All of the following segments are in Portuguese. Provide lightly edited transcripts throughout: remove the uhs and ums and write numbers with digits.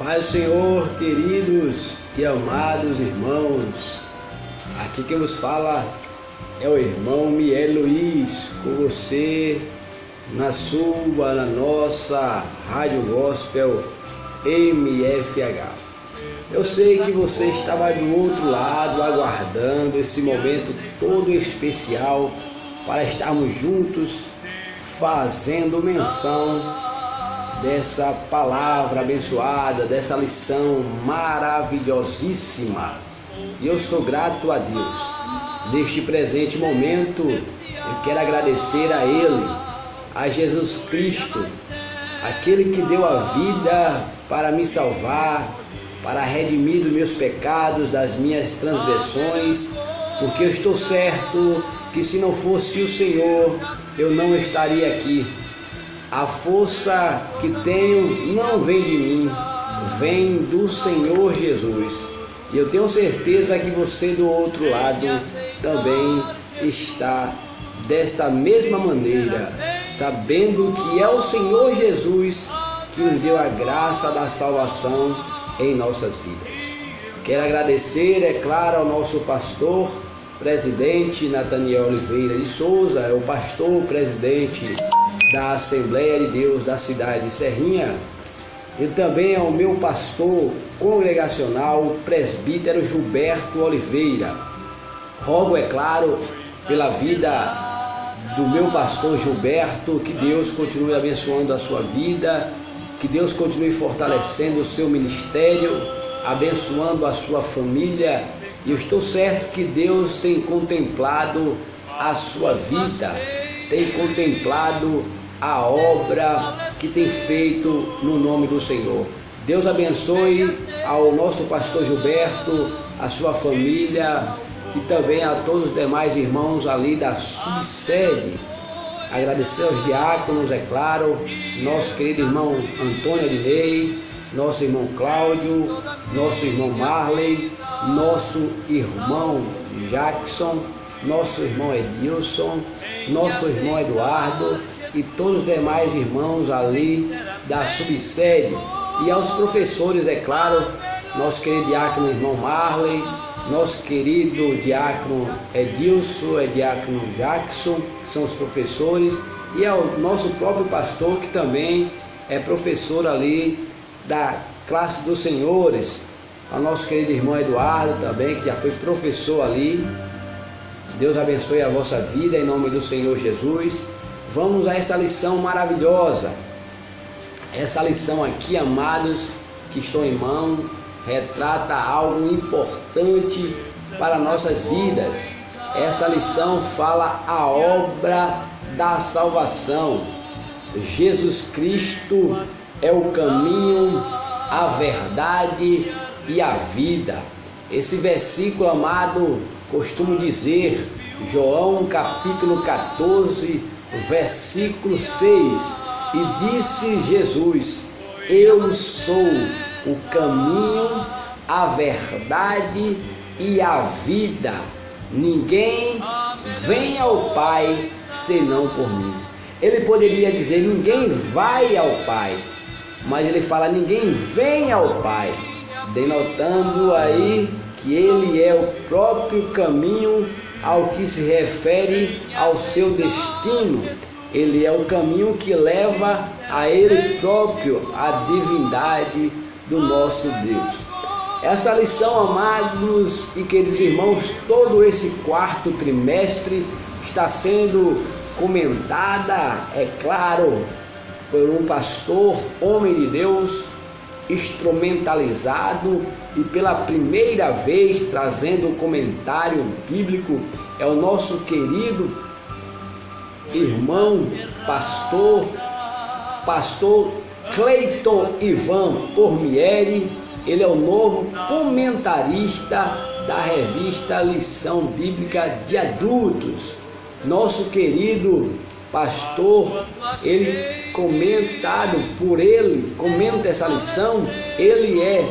Paz do Senhor, queridos e amados irmãos. Aqui quem vos fala é o irmão Miel Luiz, com você na nossa Rádio Gospel MFH. Eu sei que você estava do outro lado aguardando esse momento todo especial para estarmos juntos fazendo menção dessa palavra abençoada, dessa lição maravilhosíssima. E eu sou grato a Deus. Neste presente momento, eu quero agradecer a Ele, a Jesus Cristo, aquele que deu a vida para me salvar, para redimir dos meus pecados, das minhas transgressões, porque eu estou certo que se não fosse o Senhor, eu não estaria aqui. A força que tenho não vem de mim, vem do Senhor Jesus. E eu tenho certeza que você do outro lado também está desta mesma maneira, sabendo que é o Senhor Jesus que nos deu a graça da salvação em nossas vidas. Quero agradecer, é claro, ao nosso pastor, presidente Nathaniel Oliveira de Souza, é o pastor presidente da Assembleia de Deus da cidade de Serrinha, e também ao meu pastor congregacional, presbítero Gilberto Oliveira. Rogo, é claro, pela vida do meu pastor Gilberto, que Deus continue abençoando a sua vida, que Deus continue fortalecendo o seu ministério, abençoando a sua família. E eu estou certo que Deus tem contemplado a sua vida, tem contemplado a obra que tem feito no nome do Senhor. Deus abençoe ao nosso pastor Gilberto, a sua família e também a todos os demais irmãos ali da subsede. Agradecer aos diáconos, é claro, nosso querido irmão Antônio Adinei, nosso irmão Cláudio, nosso irmão Marley, nosso irmão Jackson, nosso irmão Edilson, nosso irmão Eduardo e todos os demais irmãos ali da subsede. E aos professores, é claro, nosso querido diácono irmão Marley, nosso querido diácono Edilson, diácono Jackson, são os professores, e ao nosso próprio pastor, que também é professor ali da classe dos senhores, ao nosso querido irmão Eduardo também, que já foi professor ali. Deus abençoe a vossa vida em nome do Senhor Jesus. Vamos a essa lição maravilhosa. Essa lição aqui, amados, que estou em mão, retrata algo importante para nossas vidas. Essa lição fala a obra da salvação. Jesus Cristo é o caminho, a verdade e a vida. Esse versículo, amado, costumo dizer, João capítulo 14, versículo 6, e disse Jesus: eu sou o caminho, a verdade e a vida. Ninguém vem ao Pai senão por mim. Ele poderia dizer: ninguém vai ao Pai, mas ele fala: ninguém vem ao Pai, denotando aí que ele é o próprio caminho ao que se refere ao seu destino. Ele é o caminho que leva a ele próprio, a divindade do nosso Deus. Essa lição, amados e queridos irmãos, todo esse quarto trimestre está sendo comentada, é claro, por um pastor, homem de Deus, instrumentalizado, e pela primeira vez trazendo um comentário bíblico é o nosso querido irmão pastor Cleiton Ivan Pormieri. Ele é o novo comentarista da revista Lição Bíblica de Adultos. Nosso querido pastor, ele comentado por ele, comenta essa lição. Ele é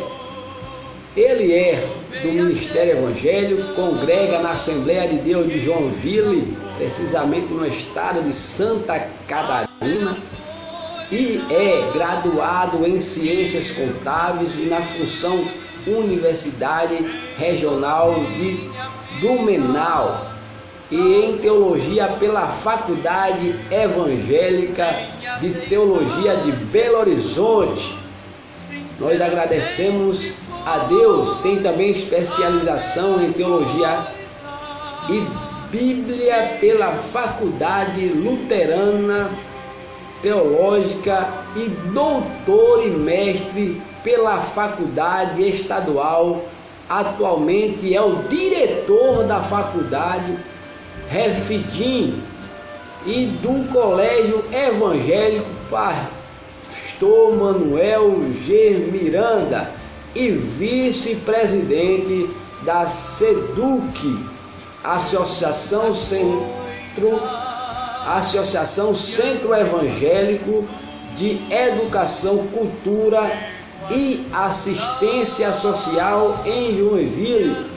do Ministério Evangélico, congrega na Assembleia de Deus de Joinville, precisamente no estado de Santa Catarina, e é graduado em Ciências Contábeis e na função Universidade Regional de Blumenau e em Teologia pela Faculdade Evangélica de Teologia de Belo Horizonte. Nós agradecemos a Deus. Tem também especialização em Teologia e Bíblia pela Faculdade Luterana Teológica e doutor e mestre pela Faculdade Estadual. Atualmente é o diretor da Faculdade Refidim e do Colégio Evangélico Pastor Manuel G. Miranda e vice-presidente da SEDUC, Associação Centro Evangélico de Educação, Cultura e Assistência Social em Joinville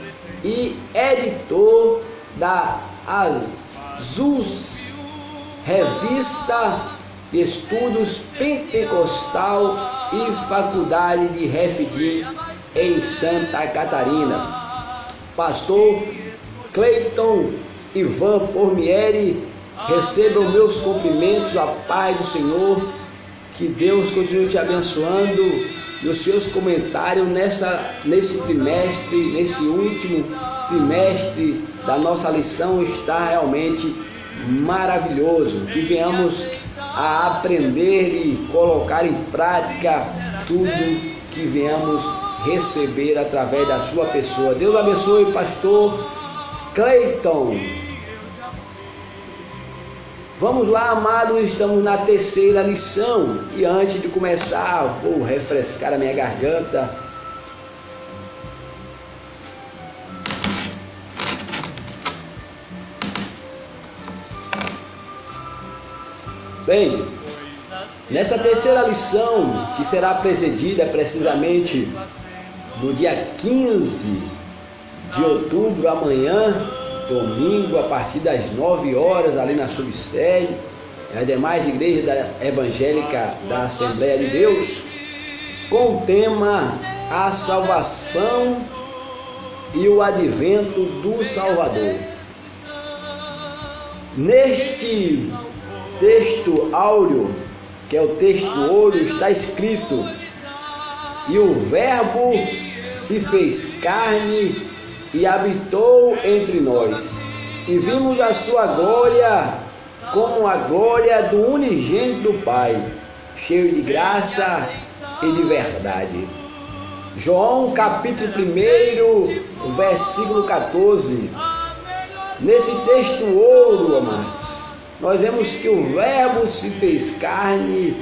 e editor da ASUS, Revista de Estudos Pentecostal e Faculdade de Refidim em Santa Catarina. Pastor Cleiton Ivan Pormieri, recebam meus cumprimentos, a paz do Senhor, que Deus continue te abençoando e os seus comentários nesse trimestre, nesse último trimestre da nossa lição está realmente maravilhoso, que venhamos a aprender e colocar em prática tudo que venhamos receber através da sua pessoa. Deus abençoe, pastor Cleiton. Vamos lá, amados, estamos na terceira lição e antes de começar vou refrescar a minha garganta. Bem, nessa terceira lição, que será precedida precisamente no dia 15 de outubro, amanhã, domingo, a partir das 9 horas, ali na subsede, as demais igrejas evangélicas da Assembleia de Deus, com o tema A Salvação e o Advento do Salvador. Neste texto áureo, que é o texto ouro, está escrito: e o Verbo se fez carne e habitou entre nós, e vimos a sua glória como a glória do unigênito do Pai, cheio de graça e de verdade. João capítulo 1, versículo 14. Nesse texto ouro, amados, nós vemos que o Verbo se fez carne.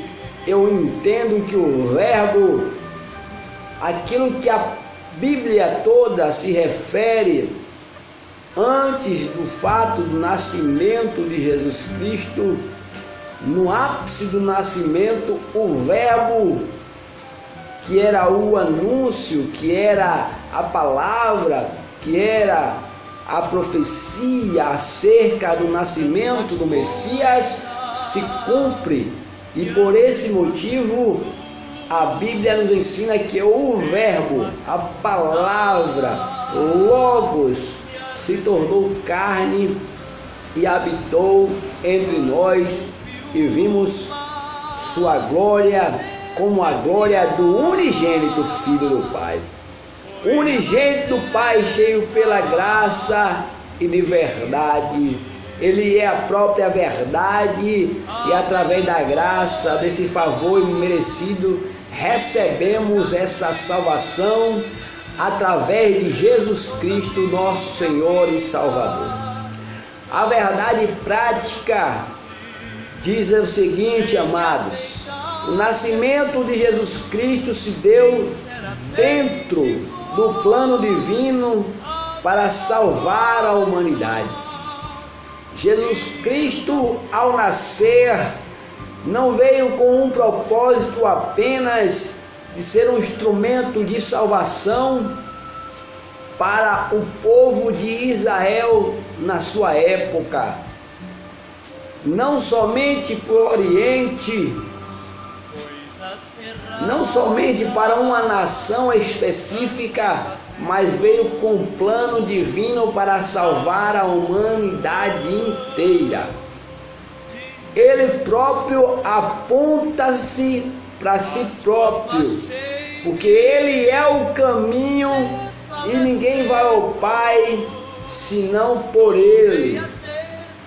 Eu entendo que o Verbo, aquilo que a Bíblia toda se refere antes do fato do nascimento de Jesus Cristo, no ápice do nascimento, o Verbo, que era o anúncio, que era a palavra, que era a profecia acerca do nascimento do Messias, se cumpre. E por esse motivo a Bíblia nos ensina que o Verbo, a palavra, Logos, se tornou carne e habitou entre nós, e vimos sua glória como a glória do unigênito Filho do Pai. Unigênito do Pai, cheio pela graça e de verdade. Ele é a própria verdade, e através da graça, desse favor imerecido, recebemos essa salvação através de Jesus Cristo, nosso Senhor e Salvador. A verdade prática diz o seguinte, amados: o nascimento de Jesus Cristo se deu dentro do plano divino para salvar a humanidade. Jesus Cristo, ao nascer, não veio com um propósito apenas de ser um instrumento de salvação para o povo de Israel na sua época. Não somente para o Oriente, não somente para uma nação específica, mas veio com um plano divino para salvar a humanidade inteira. Ele próprio aponta-se para si próprio, porque Ele é o caminho e ninguém vai ao Pai senão por Ele.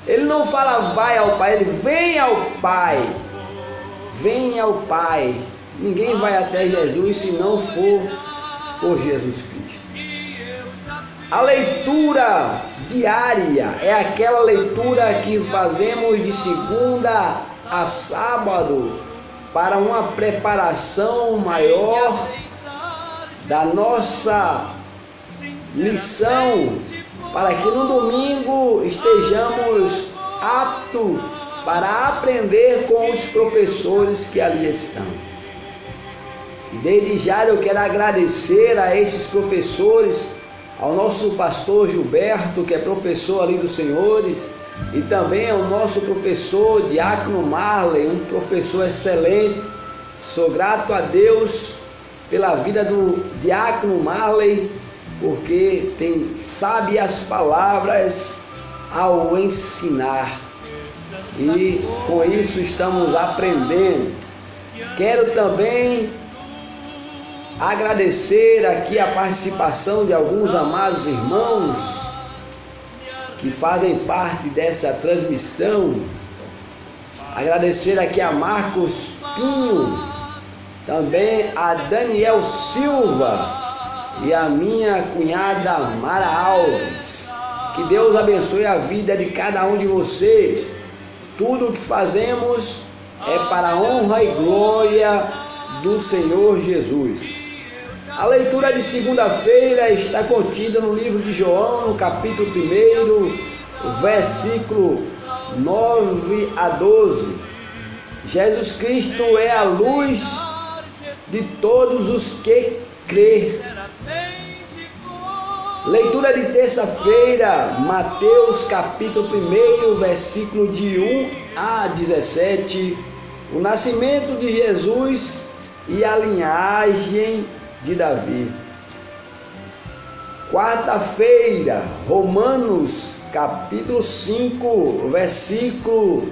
Ele não fala vai ao Pai, Ele vem ao Pai. Vem ao Pai. Ninguém vai até Jesus se não for por Jesus Cristo. A leitura diária é aquela leitura que fazemos de segunda a sábado para uma preparação maior da nossa lição, para que no domingo estejamos aptos para aprender com os professores que ali estão. E desde já eu quero agradecer a esses professores, ao nosso pastor Gilberto, que é professor ali dos senhores, e também ao nosso professor Diácono Marley, um professor excelente. Sou grato a Deus pela vida do Diácono Marley, porque sabe as palavras ao ensinar. E com isso estamos aprendendo. Quero também agradecer aqui a participação de alguns amados irmãos que fazem parte dessa transmissão. Agradecer aqui a Marcos Pinho, também a Daniel Silva e a minha cunhada Mara Alves. Que Deus abençoe a vida de cada um de vocês. Tudo o que fazemos é para a honra e glória do Senhor Jesus. A leitura de segunda-feira está contida no livro de João, no capítulo 1, versículo 9 a 12. Jesus Cristo é a luz de todos os que crê. Leitura de terça-feira, Mateus capítulo 1, versículo de 1 a 17. O nascimento de Jesus e a linhagem de Davi. Quarta-feira, Romanos capítulo 5, versículo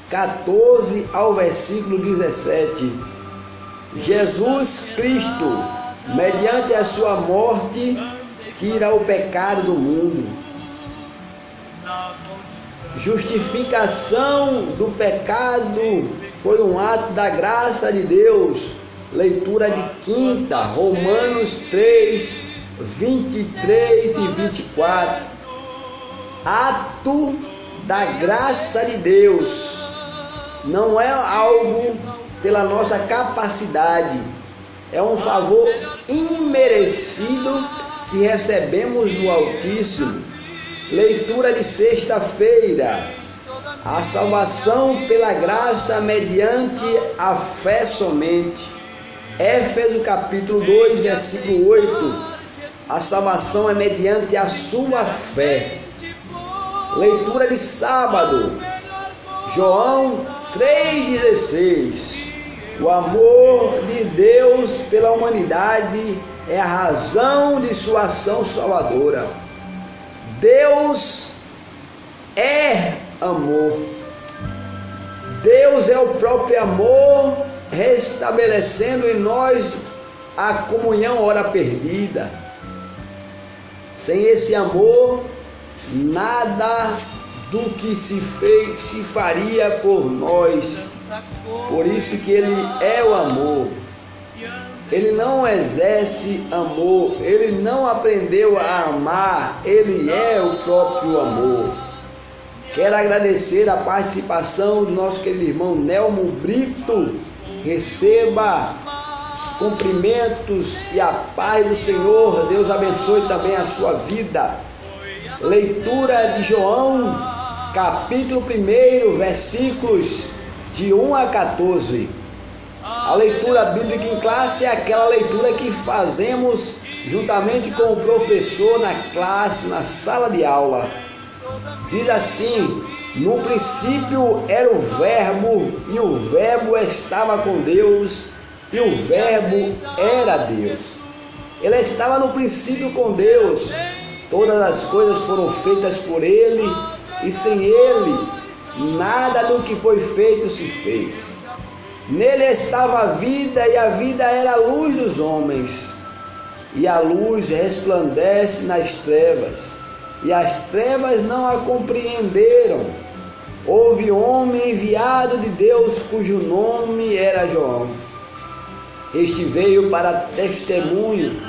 14 ao versículo 17. Jesus Cristo, mediante a sua morte, tira o pecado do mundo. Justificação do pecado foi um ato da graça de Deus. Leitura de quinta, Romanos 3, 23 e 24. Ato da graça de Deus. Não é algo pela nossa capacidade. É um favor imerecido que recebemos do Altíssimo. Leitura de sexta-feira. A salvação pela graça mediante a fé somente. Éfeso capítulo 2, versículo 8. A salvação é mediante a sua fé. Leitura de sábado. João 3,16. O amor de Deus pela humanidade é a razão de sua ação salvadora. Deus é amor. Deus é o próprio amor, restabelecendo em nós a comunhão ora perdida. Sem esse amor, nada do que se fez se faria por nós. Por isso que Ele é o amor. Ele não exerce amor, Ele não aprendeu a amar, Ele é o próprio amor. Quero agradecer a participação do nosso querido irmão Nelmo Brito. Receba os cumprimentos e a paz do Senhor. Deus abençoe também a sua vida. Leitura de João, capítulo 1, versículos de 1 a 14. A leitura bíblica em classe é aquela leitura que fazemos juntamente com o professor na classe, na sala de aula. Diz assim: no princípio era o Verbo, e o Verbo estava com Deus, e o Verbo era Deus. Ele estava no princípio com Deus. Todas as coisas foram feitas por Ele, e sem Ele, nada do que foi feito se fez. Nele estava a vida, e a vida era a luz dos homens. E a luz resplandece nas trevas, e as trevas não a compreenderam. Houve homem enviado de Deus, cujo nome era João. Este veio para testemunho,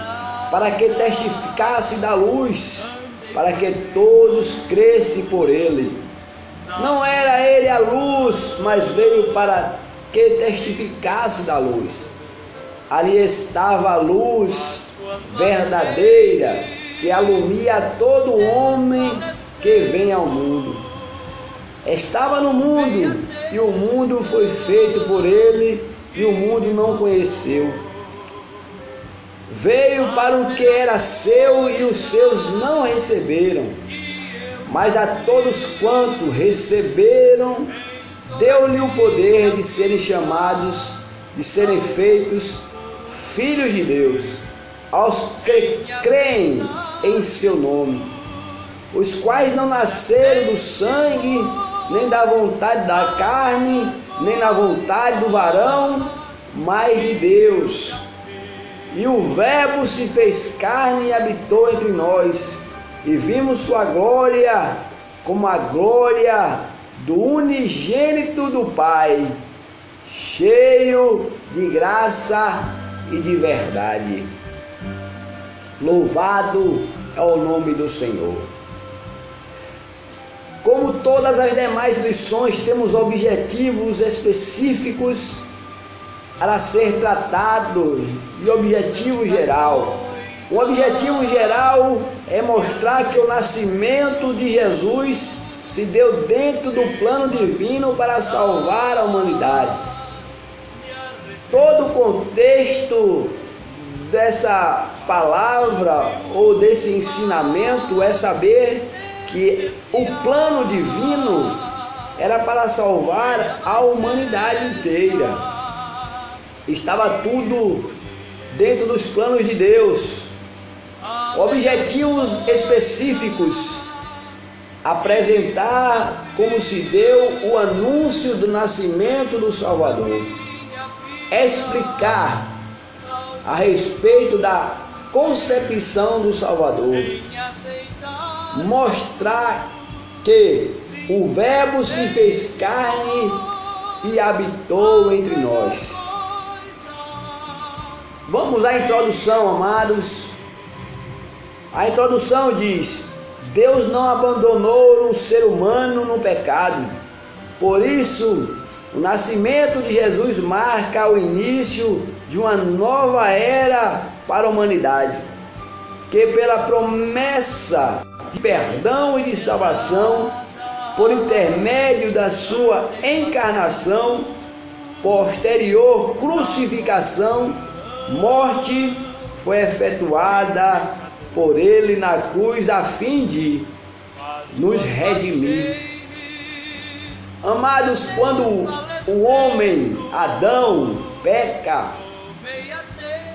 para que testificasse da luz, para que todos crescem por ele. Não era ele a luz, mas veio para que testificasse da luz. Ali estava a luz verdadeira, que alumia a todo homem que vem ao mundo. Estava no mundo, e o mundo foi feito por ele, e o mundo não conheceu. Veio para o que era seu, e os seus não receberam. Mas a todos quanto receberam, deu-lhe o poder de serem chamados, de serem feitos filhos de Deus, aos que creem em seu nome, os quais não nasceram do sangue, nem da vontade da carne, nem na vontade do varão, mas de Deus. E o Verbo se fez carne e habitou entre nós, e vimos sua glória, como a glória do unigênito do Pai, cheio de graça e de verdade. Louvado é o nome do Senhor. Como todas as demais lições, temos objetivos específicos para ser tratados e objetivo geral. O objetivo geral é mostrar que o nascimento de Jesus se deu dentro do plano divino para salvar a humanidade. Todo o contexto dessa palavra ou desse ensinamento é saber que o plano divino era para salvar a humanidade inteira. Estava tudo dentro dos planos de Deus. Objetivos específicos: apresentar como se deu o anúncio do nascimento do Salvador, explicar a respeito da concepção do Salvador, mostrar que o Verbo se fez carne e habitou entre nós. Vamos à introdução, amados. A introdução diz: Deus não abandonou o ser humano no pecado. Por isso, o nascimento de Jesus marca o início de uma nova era para a humanidade, que pela promessa de perdão e de salvação, por intermédio da sua encarnação, posterior crucificação, morte, foi efetuada por ele na cruz a fim de nos redimir. Amados, quando o homem Adão peca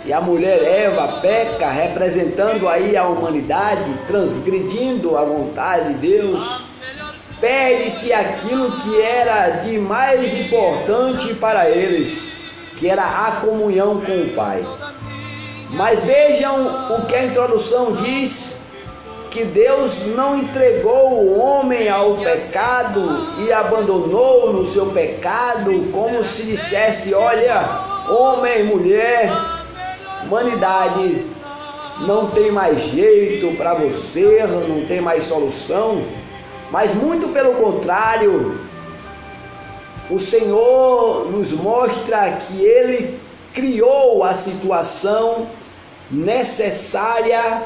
e a mulher Eva peca, representando aí a humanidade, transgredindo a vontade de Deus, perde-se aquilo que era de mais importante para eles, que era a comunhão com o Pai. Mas vejam o que a introdução diz: que Deus não entregou o homem ao pecado e abandonou no seu pecado, como se dissesse: olha, homem, mulher, humanidade, não tem mais jeito para você, não tem mais solução. Mas muito pelo contrário, o Senhor nos mostra que Ele criou a situação necessária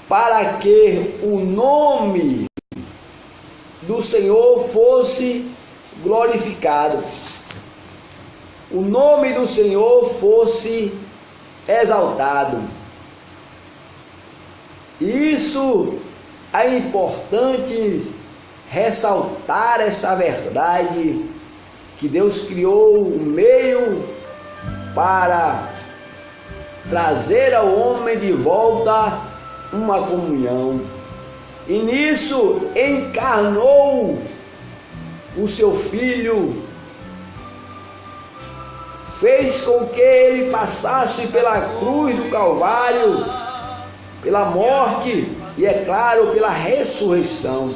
para que o nome do Senhor fosse glorificado, o nome do Senhor fosse exaltado. Isso é importante ressaltar, essa verdade, que Deus criou um meio para trazer ao homem de volta uma comunhão. E nisso encarnou o seu filho, fez com que ele passasse pela cruz do Calvário, pela morte e, é claro, pela ressurreição,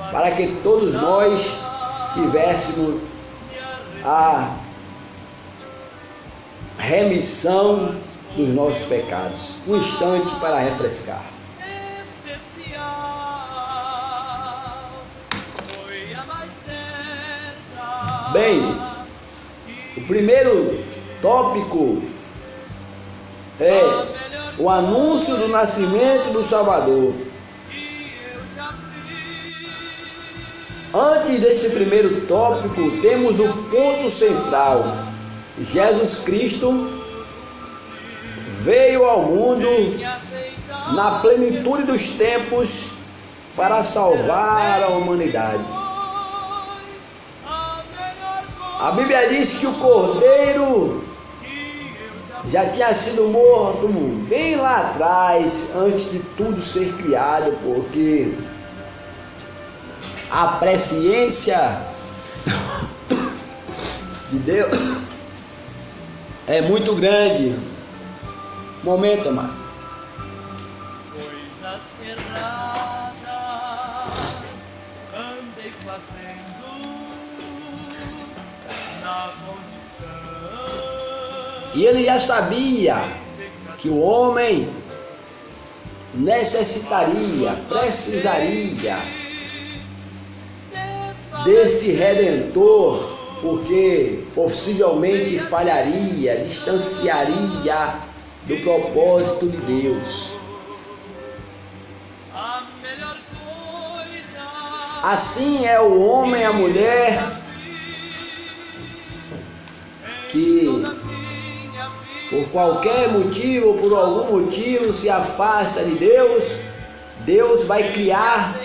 para que todos nós tivéssemos a remissão dos nossos pecados. Um instante para refrescar. Bem, o primeiro tópico é o anúncio do nascimento do Salvador. Antes desse primeiro tópico, temos o ponto central. Jesus Cristo veio ao mundo na plenitude dos tempos para salvar a humanidade. A Bíblia diz que o Cordeiro já tinha sido morto bem lá atrás, antes de tudo ser criado, porque a presciência de Deus é muito grande. Momento, amado. Coisas erradas andei fazendo na condição. E ele já sabia que o homem precisaria desse Redentor, porque possivelmente falharia, distanciaria do propósito de Deus. Assim é o homem e a mulher que por qualquer motivo, por algum motivo, se afasta de Deus. Deus vai criar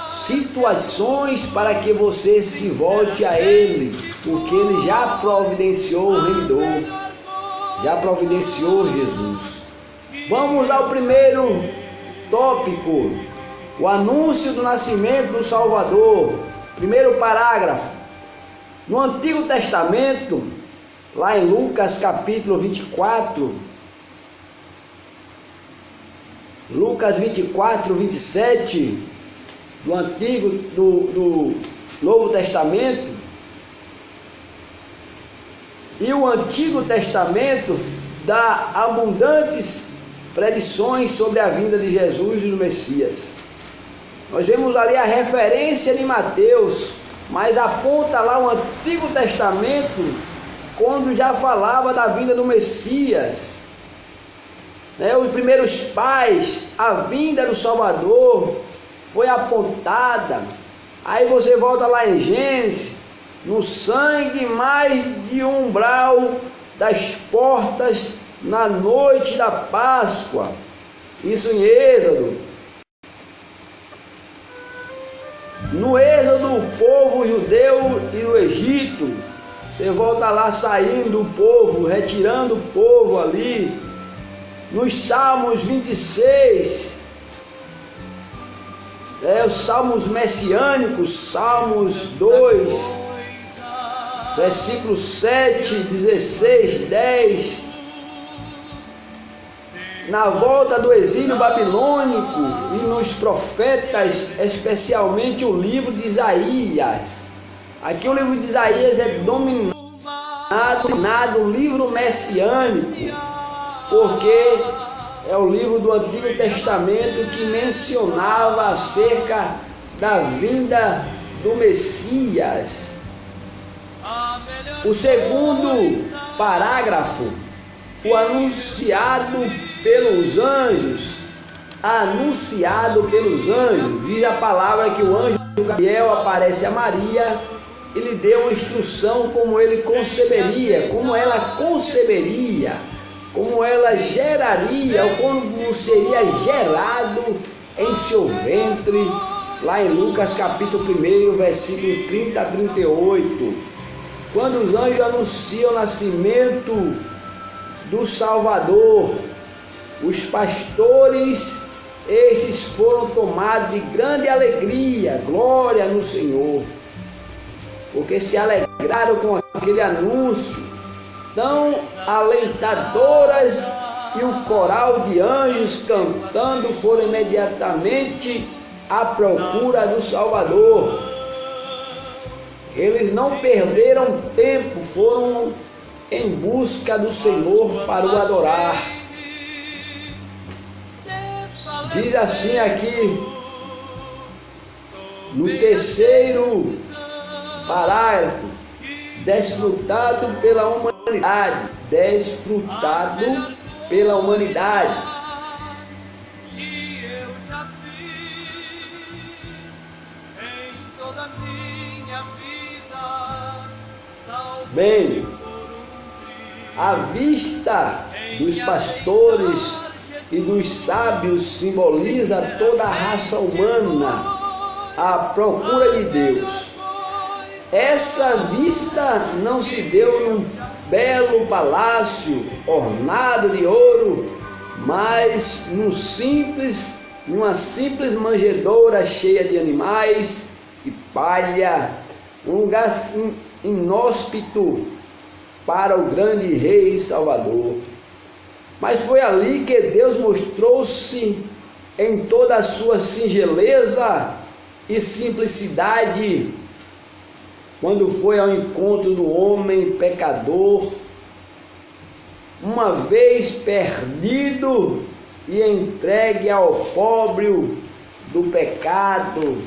situações para que você se volte a Ele, porque Ele já providenciou o Redentor, já providenciou Jesus. Vamos ao primeiro tópico, o anúncio do nascimento do Salvador. Primeiro parágrafo. No Antigo Testamento, lá em Lucas capítulo 24, Lucas 24, 27, do Novo Testamento, e o Antigo Testamento dá abundantes predições sobre a vinda de Jesus e do Messias. Nós vemos ali a referência de Mateus, mas aponta lá o Antigo Testamento, quando já falava da vinda do Messias. Os primeiros pais, a vinda do Salvador foi apontada. Aí você volta lá em Gênesis, no sangue mais de um umbral das portas na noite da Páscoa. Isso em Êxodo. No Êxodo, o povo judeu e do Egito, você volta lá saindo o povo, retirando o povo ali. Nos Salmos 26, os Salmos messiânicos, Salmos 2, versículos 7, 16, 10. Na volta do exílio babilônico e nos profetas, especialmente o livro de Isaías. Aqui o livro de Isaías é denominado livro messiânico, porque é o livro do Antigo Testamento que mencionava acerca da vinda do Messias. O segundo parágrafo, o anunciado pelos anjos. Anunciado pelos anjos, diz a palavra que o anjo Gabriel aparece a Maria e lhe deu uma instrução como ele conceberia, como ela conceberia, como ela geraria, ou como seria gerado em seu ventre, lá em Lucas capítulo 1, versículo 30 a 38. quando os anjos anunciam o nascimento do Salvador, os pastores, estes foram tomados de grande alegria, glória no Senhor, porque se alegraram com aquele anúncio tão alentadoras, e o coral de anjos cantando foram imediatamente à procura do Salvador. Eles não perderam tempo, foram em busca do Senhor para o adorar. Diz assim aqui, no terceiro parágrafo: desfrutado pela humanidade, desfrutado pela humanidade. E eu já fiz em toda a minha vida. Bem, a vista dos pastores e dos sábios simboliza toda a raça humana à procura de Deus. Essa vista não se deu num belo palácio ornado de ouro, mas numa simples manjedoura cheia de animais e palha, um lugar inóspito para o grande Rei Salvador. Mas foi ali que Deus mostrou-se em toda a sua singeleza e simplicidade, quando foi ao encontro do homem pecador, uma vez perdido e entregue ao opróbrio do pecado.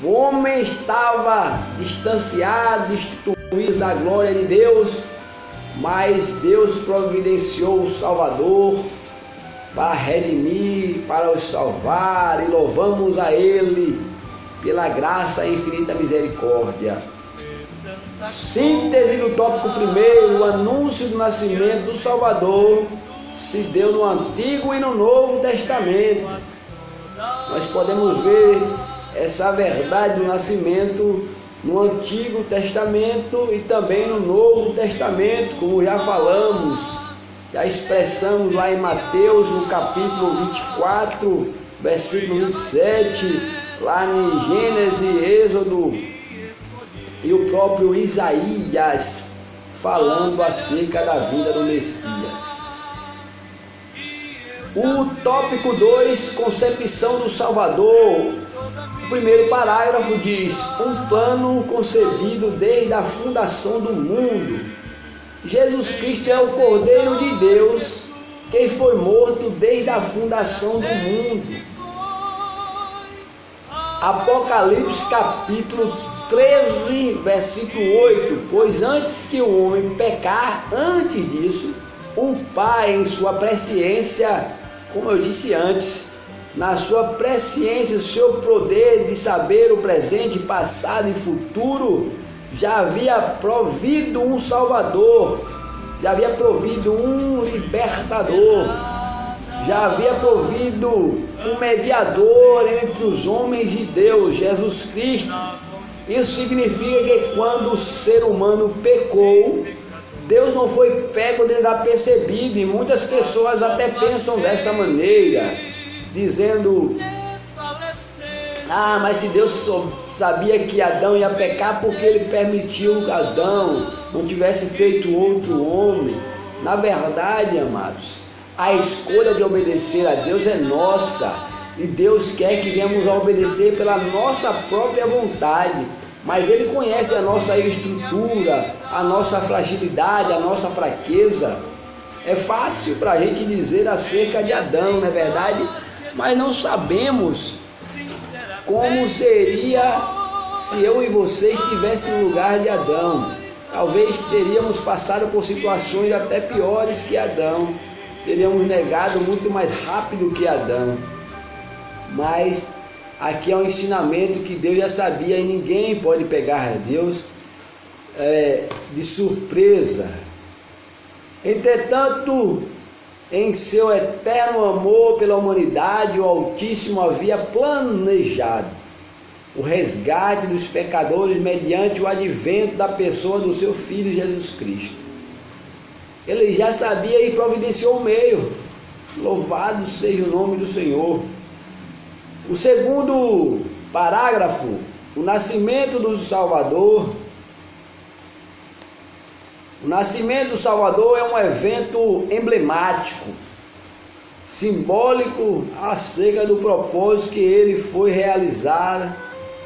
O homem estava distanciado, destituído da glória de Deus, mas Deus providenciou o Salvador para redimir, para os salvar, e louvamos a Ele pela graça e infinita misericórdia. Síntese do tópico primeiro: o anúncio do nascimento do Salvador se deu no Antigo e no Novo Testamento. Nós podemos ver essa verdade do nascimento no Antigo Testamento e também no Novo Testamento, como já falamos, já expressamos lá em Mateus, no capítulo 24, versículo 27, lá em Gênesis, Êxodo, e o próprio Isaías falando acerca da vinda do Messias. O tópico 2, concepção do Salvador. O primeiro parágrafo diz: um plano concebido desde a fundação do mundo. Jesus Cristo é o Cordeiro de Deus, quem foi morto desde a fundação do mundo. Apocalipse capítulo 13, versículo 8: pois antes que o homem pecar, antes disso, o Pai, em sua presciência, como eu disse antes, na sua presciência, o seu poder de saber o presente, passado e futuro, já havia provido um Salvador, já havia provido um libertador, já havia provido um mediador entre os homens e Deus, Jesus Cristo. Isso significa que quando o ser humano pecou, Deus não foi pego desapercebido, e muitas pessoas até pensam dessa maneira, dizendo: mas se Deus sabia que Adão ia pecar, porque ele permitiu que Adão não tivesse feito outro homem? Na verdade, amados, a escolha de obedecer a Deus é nossa, e Deus quer que venhamos a obedecer pela nossa própria vontade, mas Ele conhece a nossa estrutura, a nossa fragilidade, a nossa fraqueza. É fácil para a gente dizer acerca de Adão, não é verdade? Mas não sabemos como seria se eu e você estivéssemos no lugar de Adão. Talvez teríamos passado por situações até piores que Adão, teríamos negado muito mais rápido que Adão. Mas aqui é um ensinamento que Deus já sabia, e ninguém pode pegar Deus de surpresa. Entretanto, em seu eterno amor pela humanidade, o Altíssimo havia planejado o resgate dos pecadores mediante o advento da pessoa do seu Filho Jesus Cristo. Ele já sabia e providenciou o meio. Louvado seja o nome do Senhor. O segundo parágrafo, o nascimento do Salvador. O nascimento do Salvador é um evento emblemático, simbólico acerca do propósito que ele foi realizar,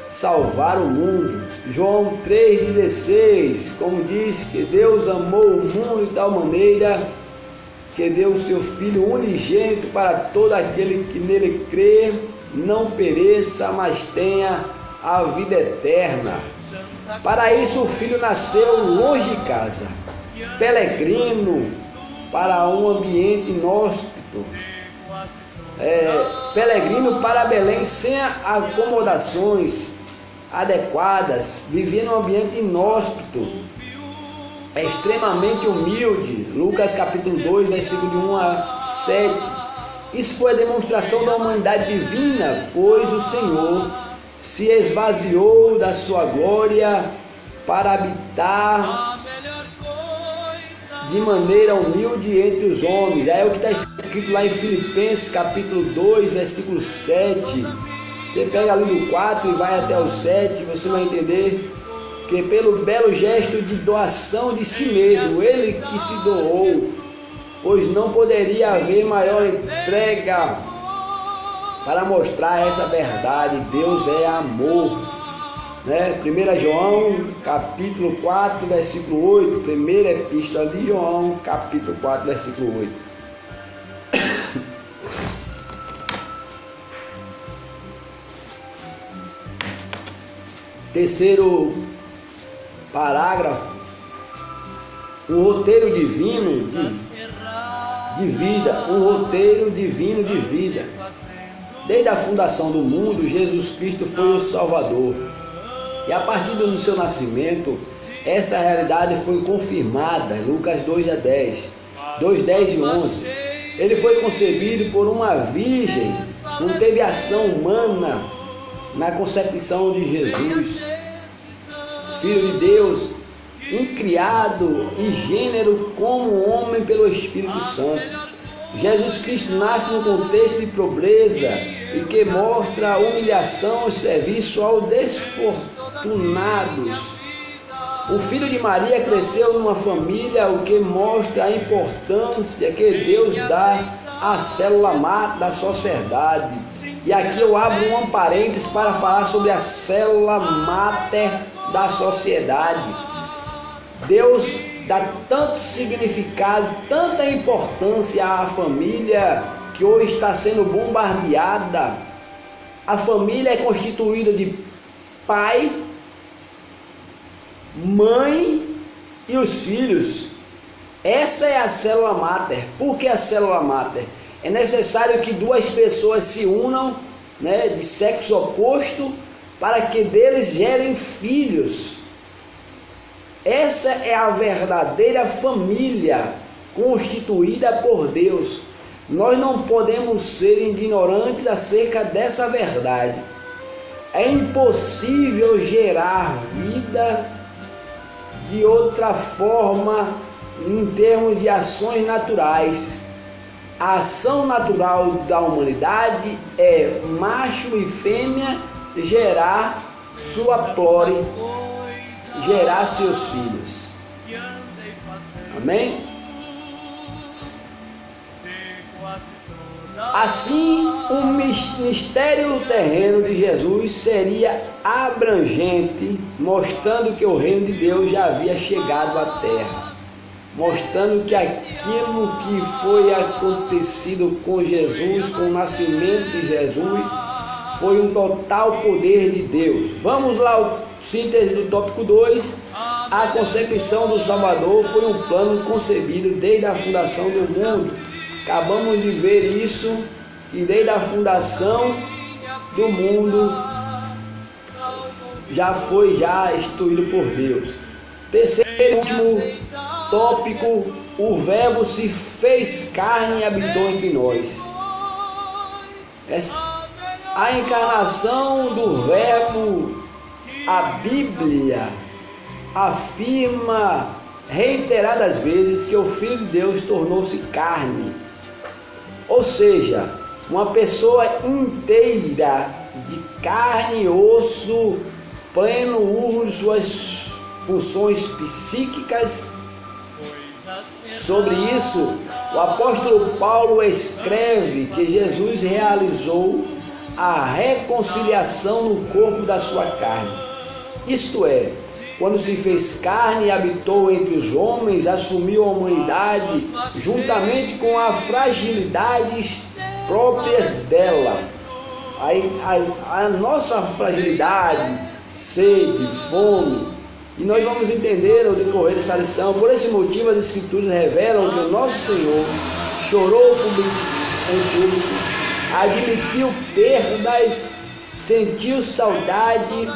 salvar o mundo. João 3,16, como diz que Deus amou o mundo de tal maneira que deu o seu Filho unigênito para todo aquele que nele crê, não pereça, mas tenha a vida eterna. Para isso o Filho nasceu longe de casa, peregrino para um ambiente inóspito, peregrino para Belém sem acomodações adequadas, vivia num ambiente inóspito, extremamente humilde. Lucas capítulo 2, versículo de 1 a 7. Isso foi a demonstração da humanidade divina, pois o Senhor se esvaziou da sua glória para habitar de maneira humilde entre os homens. Aí é o que está escrito lá em Filipenses capítulo 2, versículo 7. Você pega ali do 4 e vai até o 7, você vai entender que pelo belo gesto de doação de si mesmo, ele que se doou, pois não poderia haver maior entrega para mostrar essa verdade. Deus é amor, né? 1 João capítulo 4, versículo 8, primeira epístola de João, capítulo 4, versículo 8. Terceiro parágrafo, um roteiro divino de vida, um roteiro divino de vida. Desde a fundação do mundo, Jesus Cristo foi o Salvador. E a partir do seu nascimento, essa realidade foi confirmada. Lucas 2:10 e 11. Ele foi concebido por uma virgem, não teve ação humana na concepção de Jesus. Filho de Deus, incriado e gênero como homem pelo Espírito Santo. Jesus Cristo nasce no contexto de pobreza e que mostra humilhação e serviço aos desfortunados. O filho de Maria cresceu numa família, o que mostra a importância que Deus dá à célula máter da sociedade. E aqui eu abro um parênteses para falar sobre a célula máter da sociedade. Deus dá tanto significado, tanta importância à família que hoje está sendo bombardeada. A família é constituída de pai, mãe e os filhos. Essa é a célula máter. Por que a célula máter? É necessário que duas pessoas se unam, né, de sexo oposto, para que deles gerem filhos. Essa é a verdadeira família constituída por Deus. Nós não podemos ser ignorantes acerca dessa verdade. É impossível gerar vida de outra forma em termos de ações naturais. A ação natural da humanidade é macho e fêmea gerar sua prole, gerar seus filhos. Amém? Assim, o mistério terreno de Jesus seria abrangente, mostrando que o reino de Deus já havia chegado à terra, mostrando que aquilo que foi acontecido com Jesus, com o nascimento de Jesus, foi um total poder de Deus. Vamos lá, o síntese do tópico 2. A concepção do Salvador foi um plano concebido desde a fundação do mundo. Acabamos de ver isso, e desde a fundação do mundo já foi instituído por Deus. Terceiro e último tópico, o Verbo se fez carne e habitou entre nós. A encarnação do Verbo, a Bíblia afirma reiteradas vezes que o Filho de Deus tornou-se carne. Ou seja, uma pessoa inteira, de carne e osso, pleno uso de suas funções psíquicas. Sobre isso, o apóstolo Paulo escreve que Jesus realizou a reconciliação no corpo da sua carne. Isto é, quando se fez carne e habitou entre os homens, assumiu a humanidade juntamente com as fragilidades próprias dela. A nossa fragilidade, sede, fome. E nós vamos entender no decorrer dessa lição. Por esse motivo, as Escrituras revelam que o nosso Senhor chorou em público, admitiu perdas, sentiu saudade,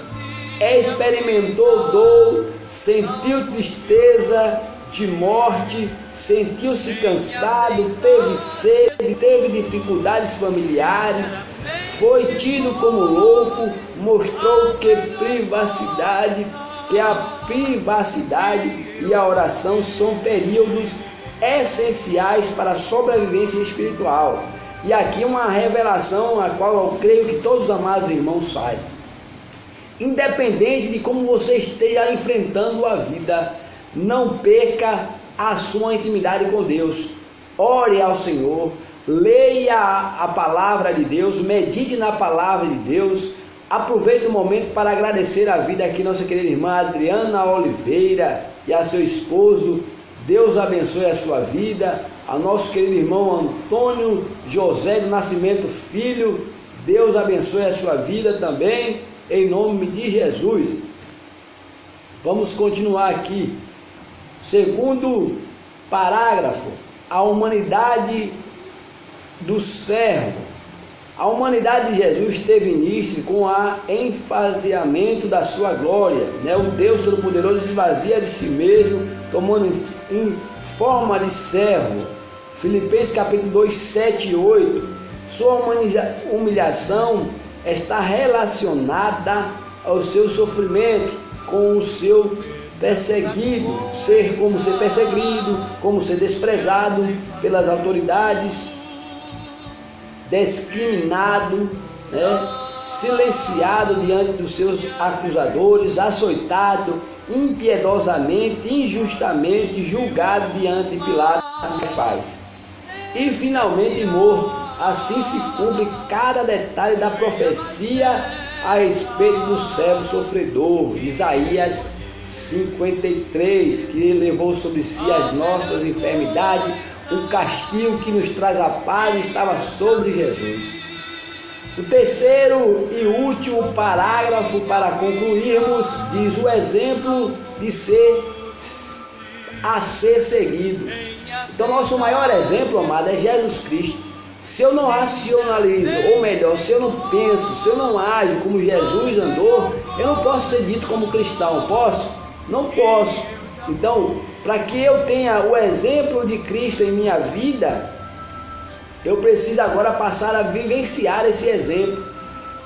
experimentou dor, sentiu tristeza de morte, sentiu-se cansado, teve sede, teve dificuldades familiares, foi tido como louco, mostrou que a privacidade e a oração são períodos essenciais para a sobrevivência espiritual. E aqui uma revelação a qual eu creio que todos os amados irmãos saibam. Independente de como você esteja enfrentando a vida, não perca a sua intimidade com Deus. Ore ao Senhor, leia a palavra de Deus, medite na palavra de Deus. Aproveite o momento para agradecer a vida aqui, nossa querida irmã Adriana Oliveira e a seu esposo. Deus abençoe a sua vida. A nosso querido irmão Antônio José do Nascimento Filho, Deus abençoe a sua vida também, em nome de Jesus. Vamos continuar aqui. Segundo parágrafo, a humanidade do servo. A humanidade de Jesus teve início com o enfaseamento da sua glória. O Deus Todo-Poderoso esvazia de si mesmo, tomando em forma de servo. Filipenses capítulo 2, 7 e 8. Sua humilhação está relacionada ao seu sofrimento, com o seu perseguido, como ser perseguido, como ser desprezado pelas autoridades, discriminado, silenciado diante dos seus acusadores, açoitado impiedosamente, injustamente, julgado diante de Pilatos que faz, e finalmente morto. Assim se cumpre cada detalhe da profecia a respeito do servo sofredor, de Isaías 53, que levou sobre si as nossas enfermidades, o castigo que nos traz a paz estava sobre Jesus. O terceiro e último parágrafo para concluirmos diz o exemplo de a ser seguido. Então nosso maior exemplo, amado, é Jesus Cristo. Se eu não racionalizo, ou melhor, se eu não penso, se eu não ajo como Jesus andou, eu não posso ser dito como cristão, posso? Não posso. Então, para que eu tenha o exemplo de Cristo em minha vida, eu preciso agora passar a vivenciar esse exemplo,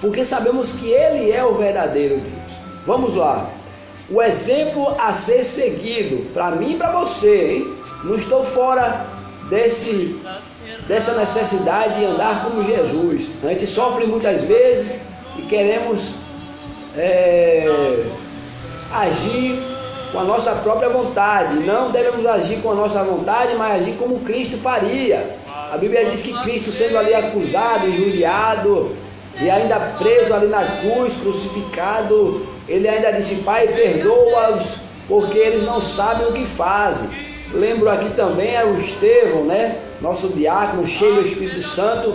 porque sabemos que Ele é o verdadeiro Deus. Vamos lá. O exemplo a ser seguido, para mim e para você, hein? Não estou fora dessa necessidade de andar como Jesus. A gente sofre muitas vezes e queremos agir com a nossa própria vontade. Não devemos agir com a nossa vontade, mas agir como Cristo faria. A Bíblia diz que Cristo, sendo ali acusado, injuriado e ainda preso ali na cruz, crucificado, ele ainda disse: Pai, perdoa-os, porque eles não sabem o que fazem. Lembro aqui também o Estevão, nosso diácono, cheio do Espírito Santo,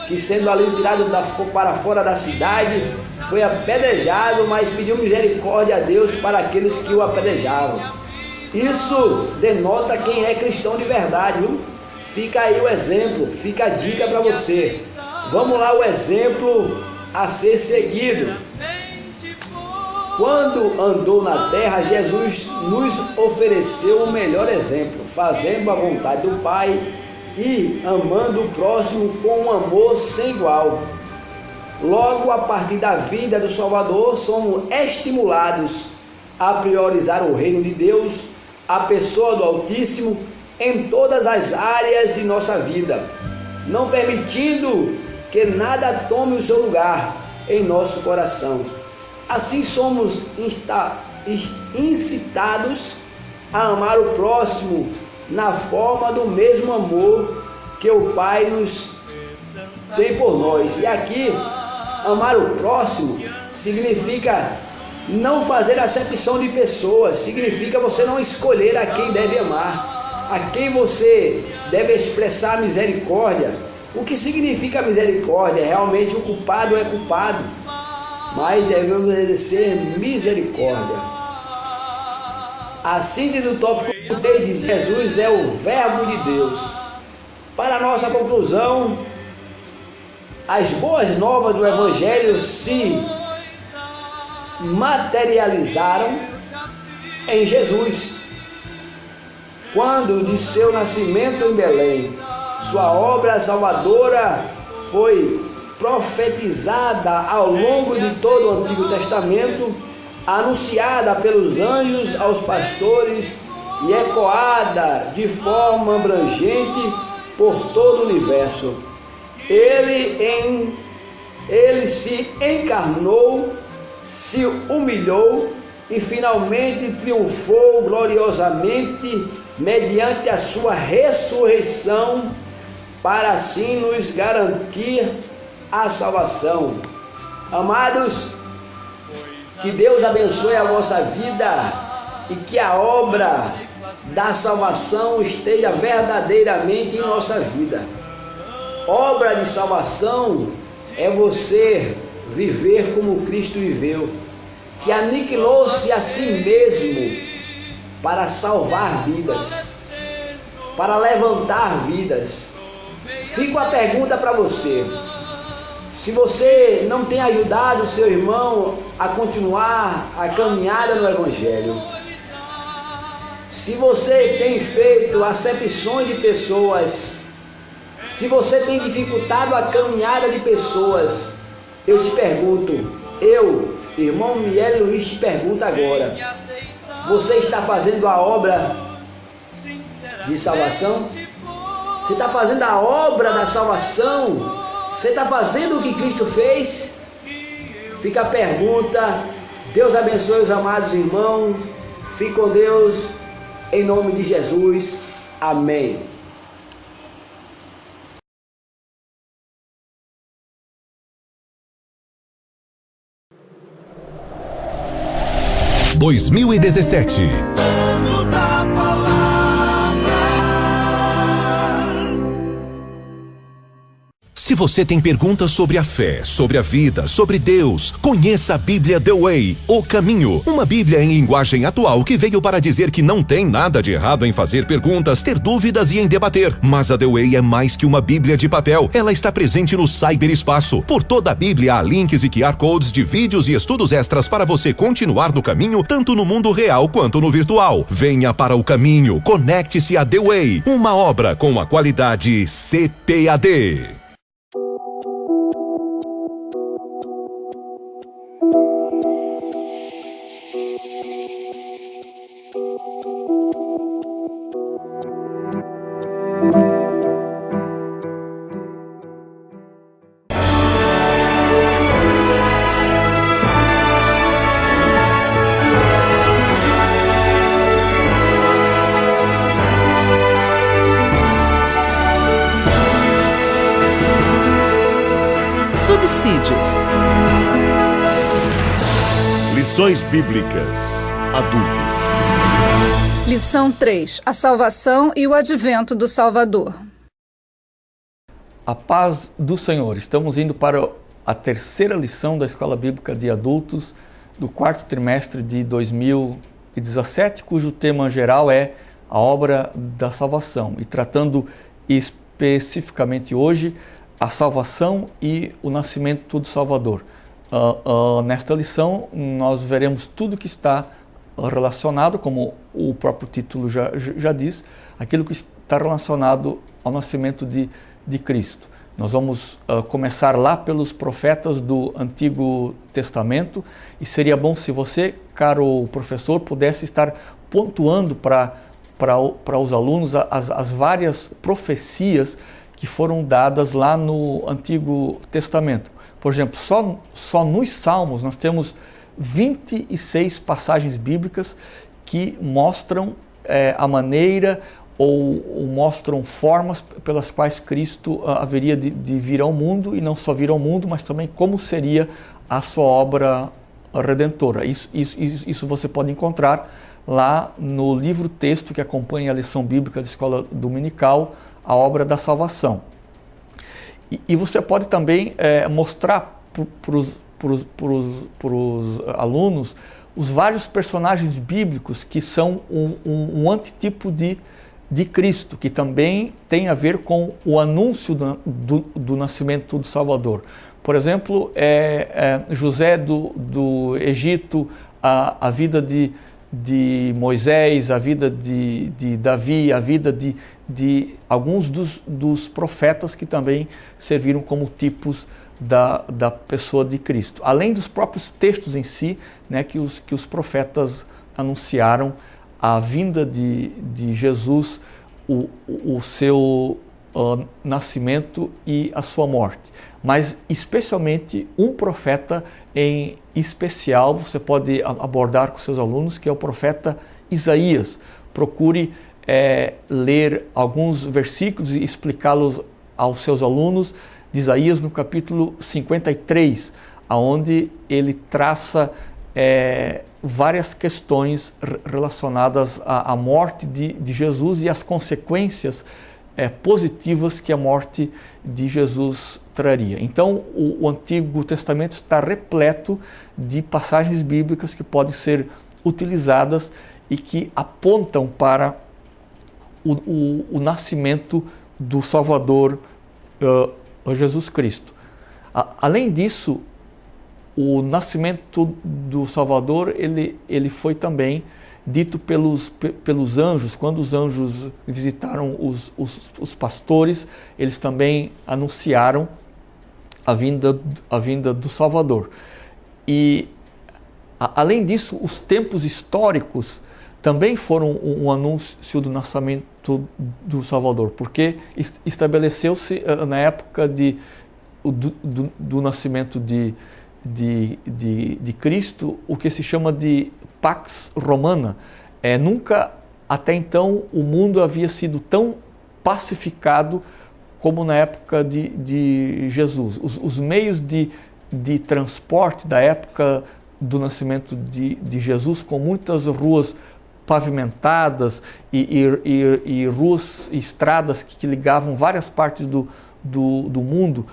que sendo ali tirado para fora da cidade, foi apedrejado, mas pediu misericórdia a Deus para aqueles que o apedrejavam. Isso denota quem é cristão de verdade, viu? Fica aí o exemplo, fica a dica para você. Vamos lá, o exemplo a ser seguido. Quando andou na terra, Jesus nos ofereceu o melhor exemplo, fazendo a vontade do Pai e amando o próximo com um amor sem igual. Logo, a partir da vida do Salvador, somos estimulados a priorizar o reino de Deus, a pessoa do Altíssimo, em todas as áreas de nossa vida, não permitindo que nada tome o seu lugar em nosso coração. Assim somos incitados a amar o próximo na forma do mesmo amor que o Pai nos tem por nós. E aqui, amar o próximo significa não fazer acepção de pessoas, significa você não escolher a quem deve amar, a quem você deve expressar misericórdia. O que significa misericórdia? Realmente o culpado é culpado, mas devemos exercer misericórdia. Assim diz o tópico 3, diz: Jesus é o Verbo de Deus. Para a nossa conclusão, as boas novas do Evangelho se materializaram em Jesus, quando de seu nascimento em Belém, sua obra salvadora foi profetizada ao longo de todo o Antigo Testamento, anunciada pelos anjos aos pastores e ecoada de forma abrangente por todo o universo. Ele se encarnou, se humilhou e finalmente triunfou gloriosamente mediante a sua ressurreição, para assim nos garantir a salvação. Amados, que Deus abençoe a vossa vida e que a obra da salvação esteja verdadeiramente em nossa vida. Obra de salvação é você viver como Cristo viveu, que aniquilou-se a si mesmo para salvar vidas, para levantar vidas. Fica a pergunta para você: se você não tem ajudado o seu irmão a continuar a caminhada no Evangelho, se você tem feito acepções de pessoas, se você tem dificultado a caminhada de pessoas, eu te pergunto, irmão Miele Luiz, te pergunto agora: você está fazendo a obra de salvação? Você está fazendo a obra da salvação? Você está fazendo o que Cristo fez? Fica a pergunta. Deus abençoe os amados irmãos. Fique com Deus, em nome de Jesus. Amém. Ano da Palavra. Se você tem perguntas sobre a fé, sobre a vida, sobre Deus, conheça a Bíblia The Way, O Caminho. Uma Bíblia em linguagem atual que veio para dizer que não tem nada de errado em fazer perguntas, ter dúvidas e em debater. Mas a The Way é mais que uma Bíblia de papel. Ela está presente no cyberespaço. Por toda a Bíblia há links e QR Codes de vídeos e estudos extras para você continuar no caminho, tanto no mundo real quanto no virtual. Venha para o caminho, conecte-se a The Way, uma obra com a qualidade CPAD. Subsídios. Lições Bíblicas Adultos. Lição 3. A salvação e o advento do Salvador. A paz do Senhor. Estamos indo para a terceira lição da Escola Bíblica de Adultos do quarto trimestre de 2017, cujo tema geral é a obra da salvação, e tratando especificamente hoje a salvação e o nascimento do Salvador. Nesta lição nós veremos tudo que está relacionado, como o próprio título já diz, aquilo que está relacionado ao nascimento de Cristo. Nós vamos começar lá pelos profetas do Antigo Testamento, e seria bom se você, caro professor, pudesse estar pontuando para os alunos as várias profecias que foram dadas lá no Antigo Testamento. Por exemplo, só nos Salmos nós temos 26 passagens bíblicas que mostram a maneira ou mostram formas pelas quais Cristo haveria de vir ao mundo, e não só vir ao mundo, mas também como seria a sua obra redentora. Isso você pode encontrar lá no livro-texto que acompanha a lição bíblica da escola dominical, a obra da salvação. E você pode também mostrar para os alunos os vários personagens bíblicos que são um antitipo de Cristo, que também tem a ver com o anúncio do nascimento do Salvador. Por exemplo, José do Egito, a vida de Moisés, a vida de Davi, a vida de alguns dos profetas que também serviram como tipos da pessoa de Cristo. Além dos próprios textos em si, né, que os profetas anunciaram a vinda de Jesus, o seu nascimento e a sua morte. Mas especialmente um profeta em especial você pode abordar com seus alunos, que é o profeta Isaías. Procure ler alguns versículos e explicá-los aos seus alunos de Isaías no capítulo 53, onde ele traça várias questões relacionadas à morte de Jesus e às consequências positivas que a morte de Jesus traria. Então, o Antigo Testamento está repleto de passagens bíblicas que podem ser utilizadas e que apontam para o nascimento do Salvador Jesus Cristo. Além disso, o nascimento do Salvador ele foi também dito pelos anjos. Quando os anjos visitaram os pastores, eles também anunciaram a vinda do Salvador. E, além disso, os tempos históricos também foram um anúncio do nascimento do Salvador, porque estabeleceu-se na época do nascimento de Cristo o que se chama de Pax Romana. Nunca até então o mundo havia sido tão pacificado como na época de Jesus. Os meios de transporte da época do nascimento de Jesus, com muitas ruas pavimentadas e ruas e estradas que ligavam várias partes do mundo,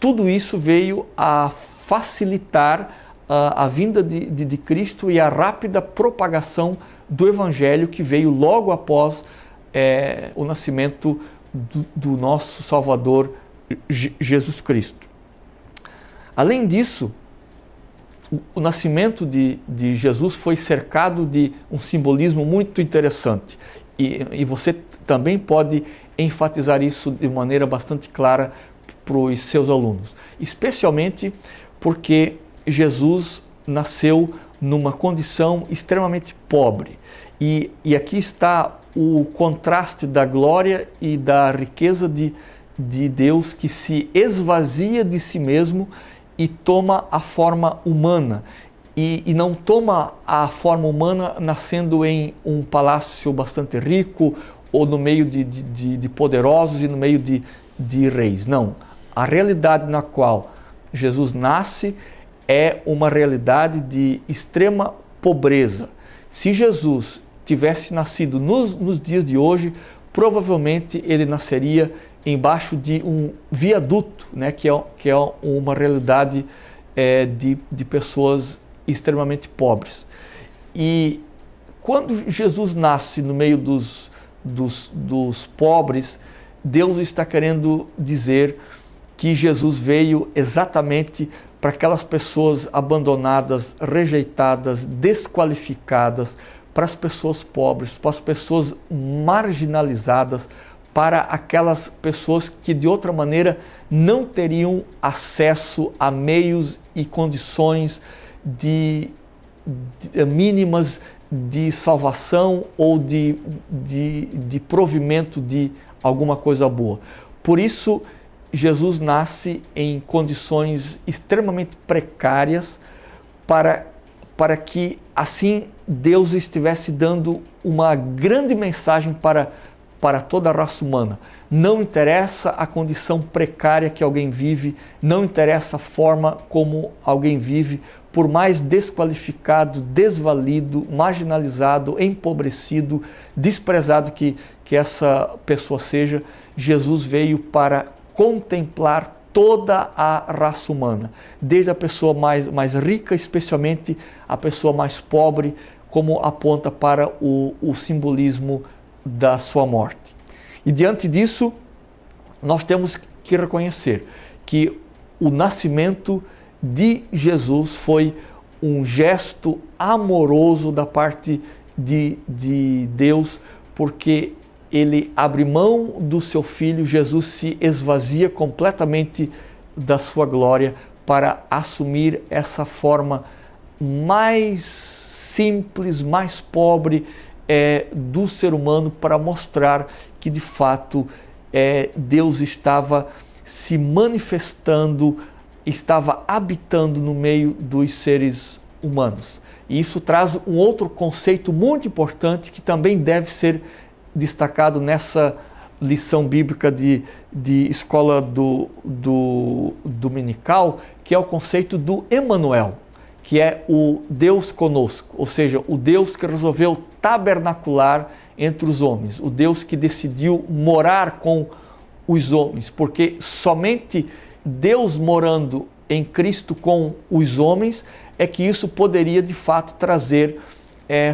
tudo isso veio a facilitar a vinda de Cristo e a rápida propagação do Evangelho, que veio logo após o nascimento do nosso Salvador Jesus Cristo. Além disso, o nascimento de Jesus foi cercado de um simbolismo muito interessante, e você também pode enfatizar isso de maneira bastante clara para os seus alunos, especialmente porque Jesus nasceu numa condição extremamente pobre, e aqui está o contraste da glória e da riqueza de Deus, que se esvazia de si mesmo e toma a forma humana, e não toma a forma humana nascendo em um palácio bastante rico ou no meio de poderosos e no meio de reis. Não, a realidade na qual Jesus nasce é uma realidade de extrema pobreza. Se Jesus tivesse nascido nos dias de hoje, provavelmente ele nasceria embaixo de um viaduto, né, que é uma realidade de pessoas extremamente pobres. E quando Jesus nasce no meio dos pobres, Deus está querendo dizer que Jesus veio exatamente para aquelas pessoas abandonadas, rejeitadas, desqualificadas, para as pessoas pobres, para as pessoas marginalizadas, para aquelas pessoas que de outra maneira não teriam acesso a meios e condições mínimas de salvação ou de provimento de alguma coisa boa. Por isso, Jesus nasce em condições extremamente precárias para que assim Deus estivesse dando uma grande mensagem para toda a raça humana. Não interessa a condição precária que alguém vive, não interessa a forma como alguém vive, por mais desqualificado, desvalido, marginalizado, empobrecido, desprezado que essa pessoa seja, Jesus veio para contemplar toda a raça humana, desde a pessoa mais rica, especialmente a pessoa mais pobre, como aponta para o simbolismo da sua morte. E diante disso, nós temos que reconhecer que o nascimento de Jesus foi um gesto amoroso da parte de Deus, porque ele abre mão do seu filho, Jesus se esvazia completamente da sua glória para assumir essa forma mais simples, mais pobre do ser humano, para mostrar que de fato Deus estava se manifestando, estava habitando no meio dos seres humanos. E isso traz um outro conceito muito importante que também deve ser destacado nessa lição bíblica de escola dominical, que é o conceito do Emanuel, que é o Deus conosco, ou seja, o Deus que resolveu tabernacular entre os homens, o Deus que decidiu morar com os homens, porque somente Deus morando em Cristo com os homens é que isso poderia de fato trazer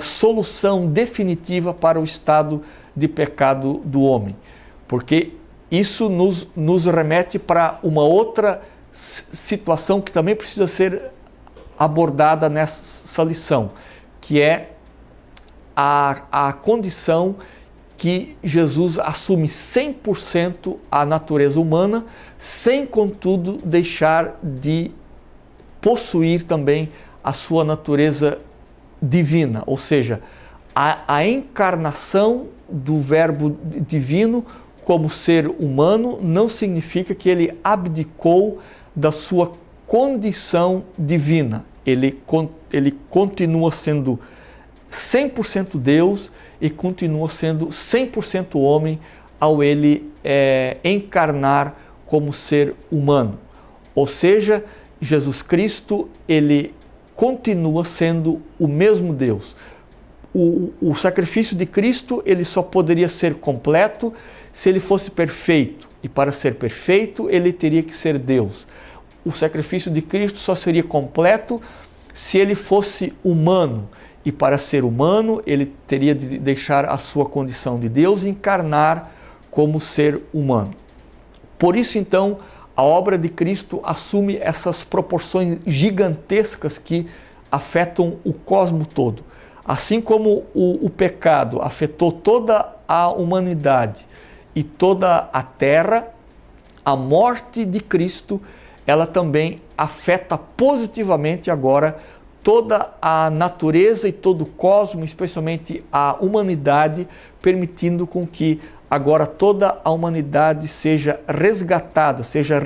solução definitiva para o estado de pecado do homem, porque isso nos remete para uma outra situação que também precisa ser abordada nessa lição, que é a condição que Jesus assume 100% a natureza humana, sem contudo deixar de possuir também a sua natureza divina, ou seja, a encarnação do Verbo divino como ser humano não significa que ele abdicou da sua condição divina. Ele continua sendo 100% Deus e continua sendo 100% homem ao ele encarnar como ser humano. Ou seja, Jesus Cristo, ele continua sendo o mesmo Deus. O sacrifício de Cristo, ele só poderia ser completo se ele fosse perfeito. E para ser perfeito, ele teria que ser Deus. O sacrifício de Cristo só seria completo se ele fosse humano. E para ser humano, ele teria de deixar a sua condição de Deus e encarnar como ser humano. Por isso, então, a obra de Cristo assume essas proporções gigantescas que afetam o cosmos todo. Assim como o pecado afetou toda a humanidade e toda a terra, a morte de Cristo, ela também afeta positivamente agora toda a natureza e todo o cosmos, especialmente a humanidade, permitindo com que agora toda a humanidade seja resgatada, seja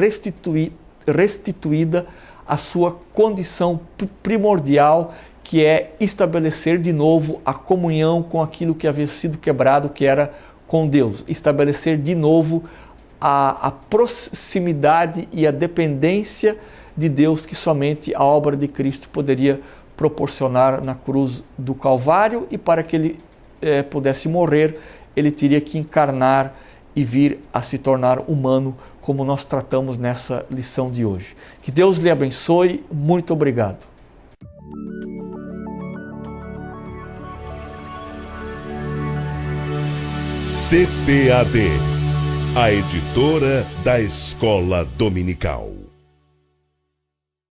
restituída à sua condição primordial, que é estabelecer de novo a comunhão com aquilo que havia sido quebrado, que era com Deus. Estabelecer de novo a proximidade e a dependência de Deus que somente a obra de Cristo poderia proporcionar na cruz do Calvário, e para que ele pudesse morrer, ele teria que encarnar e vir a se tornar humano, como nós tratamos nessa lição de hoje. Que Deus lhe abençoe. Muito obrigado. CPAD, a editora da Escola Dominical.